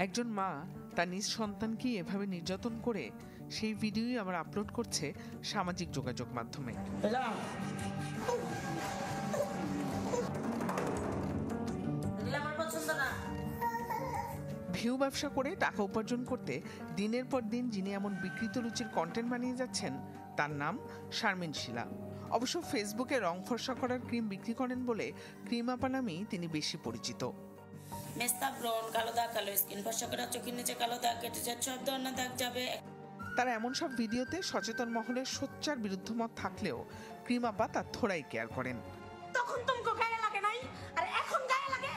একজন মা তার নিজ সন্তানকে এভাবে নির্যাতন করে সেই ভিডিওই আবার আপলোড করছে সামাজিক যোগাযোগ মাধ্যমে। ভিউ ব্যবসা করে টাকা উপার্জন করতে দিনের পর দিন যিনি এমন বিকৃত রুচির কন্টেন্ট বানিয়ে যাচ্ছেন তার নাম শারমিন শিলা। অবশ্য ফেসবুকে রং ফর্সা করার ক্রিম বিক্রি করেন বলে ক্রিম আপা নামেই তিনি বেশি পরিচিত। মেস্তা ব্রণ, কালো দাগ, কালো স্কিন ফর্সা করা, চোখের নিচে কালো দাগ কেটে যাচ্ছে, সব ধরনের দাগ যাবে। তারা এমন সব ভিডিওতে সচেতন মহলের সোচ্চার বিরুদ্ধ মত থাকলেও ক্রিম আপা তার থোড়াই কেয়ার করেন। তখন তোমাকে গায়ে লাগে নাই, আর এখন গায়ে লাগে।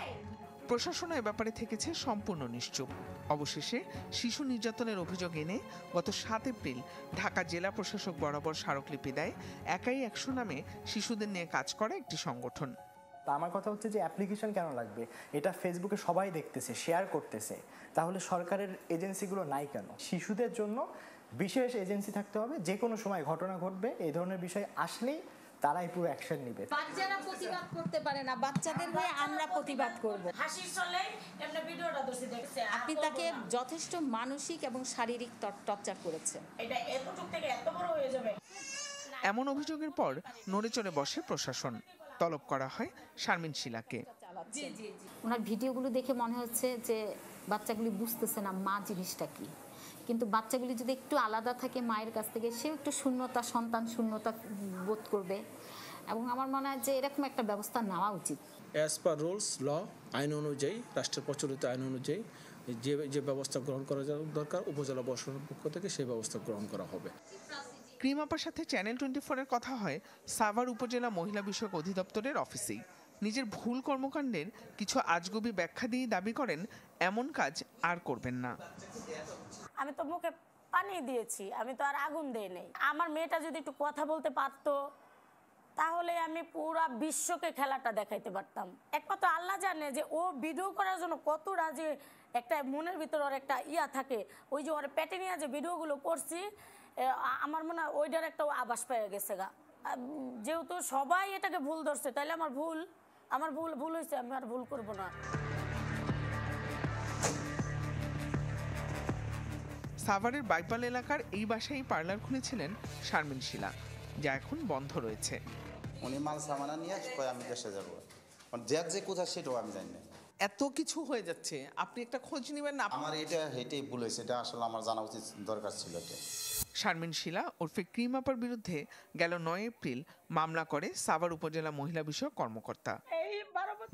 প্রশাসন এ ব্যাপারে থেকেছে সম্পূর্ণ নিশ্চুপ। অবশেষে শিশু নির্যাতনের অভিযোগ এনে গত 7 এপ্রিল ঢাকা জেলা প্রশাসক বরাবর স্মারকলিপি দেয় একাই 100 নামে শিশুদের নিয়ে কাজ করা একটি সংগঠন। আমার কথা হচ্ছে যে অ্যাপ্লিকেশন কেন লাগবে? এটা ফেসবুকে সবাই দেখতেছে, শেয়ার করতেছে, তাহলে সরকারের এজেন্সিগুলো নাই কেন? শিশুদের জন্য বিশেষ এজেন্সি থাকতে হবে, যে কোনো সময় ঘটনা ঘটবে এই ধরনের বিষয় আসলেই তারাই পুরো অ্যাকশন নেবে। বাচ্চারা প্রতিবাদ করতে পারে না, বাচ্চাদের হয়ে আমরা প্রতিবাদ করব। হাসির চলে এমনি ভিডিওটা দর্শি দেখছে, আপনি তাকে যথেষ্ট মানসিক এবং শারীরিক টর্চার করেছেন। এটা এতটুক থেকে এত বড় হয়ে যাবে। এমন অভিযোগের পর নড়ে চড়ে বসে প্রশাসন। তলব করা হয় শারমিন শিলাকে। ওনার ভিডিওগুলো দেখে মনে হচ্ছে যে বাচ্চাগুলি বুঝতেছে না মা জিনিসটা কি, কিন্তু বাচ্চাগুলি যদি একটু আলাদা থাকে মায়ের কাছ থেকে, সেও একটু শূন্যতা, সন্তান শূন্যতা বোধ করবে। এবং আমার মনে হয় যে এরকম একটা ব্যবস্থা নেওয়া উচিত। অ্যাজ পার রুলস, ল, আইন অনুযায়ী, রাষ্ট্রের প্রচলিত আইন অনুযায়ী যে ব্যবস্থা গ্রহণ করা দরকার উপজেলা প্রশাসনের পক্ষ থেকে সেই ব্যবস্থা গ্রহণ করা হবে। ক্রিম আপার সাথে চ্যানেল 24-এর কথা হয় সাভার উপজেলা মহিলা বিষয়ক অধিদপ্তরের অফিসেই। নিজের ভুল কর্মকাণ্ডের কিছু আজগুবি ব্যাখ্যা দিয়ে দাবি করেন এমন কাজ আর করবেন না। আমি তো মুখে পানি দিয়েছি, আমি তো আর আগুন দেই নাই। আমার মেয়েটা যদি একটু কথা বলতে পারতো তাহলে আমি পুরা বিশ্বকে খেলাটা দেখাইতে পারতাম। একমাত্র আল্লাহ জানে যে ও ভিডিও করার জন্য কত রাজে একটা মনের ভিতর ওর একটা ইয়া থাকে। ওই যে ওর পেটে নিয়ে যে ভিডিওগুলো করছি, আমার মনে হয় ওইটার একটা আভাস পেয়ে গেছে গা। যেহেতু সবাই এটাকে ভুল ধরছে, তাহলে আমার ভুল হয়েছে, আমি আর ভুল করব না। সাভারের বাইপাল এলাকার এই বাসায় পার্লার খুলেছিলেন শারমিন শিলা, যা এখন বন্ধ রয়েছে। উনি মাল সামানা নিয়ে আমি দেশে যাবো, যে কোথায় সেটাও আমি জানি না। এত কিছু হয়ে যাচ্ছে, আপনি একটা খোঁজ নেবেন না? আমার এটাই ভুল হয়েছে, এটা আসলে আমার জানা উচিত দরকার ছিল। শারমিন শিলা ওরফে ক্রিম আপার বিরুদ্ধে গেল 9 এপ্রিল মামলা করে সাভার উপজেলা মহিলা বিষয়ক কর্মকর্তা।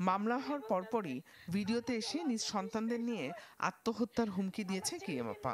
মামলা হওয়ার পরপরই ভিডিওতে এসে নিজ সন্তানদের নিয়ে আত্মহত্যার হুমকি দিয়েছে ক্রিম আপা।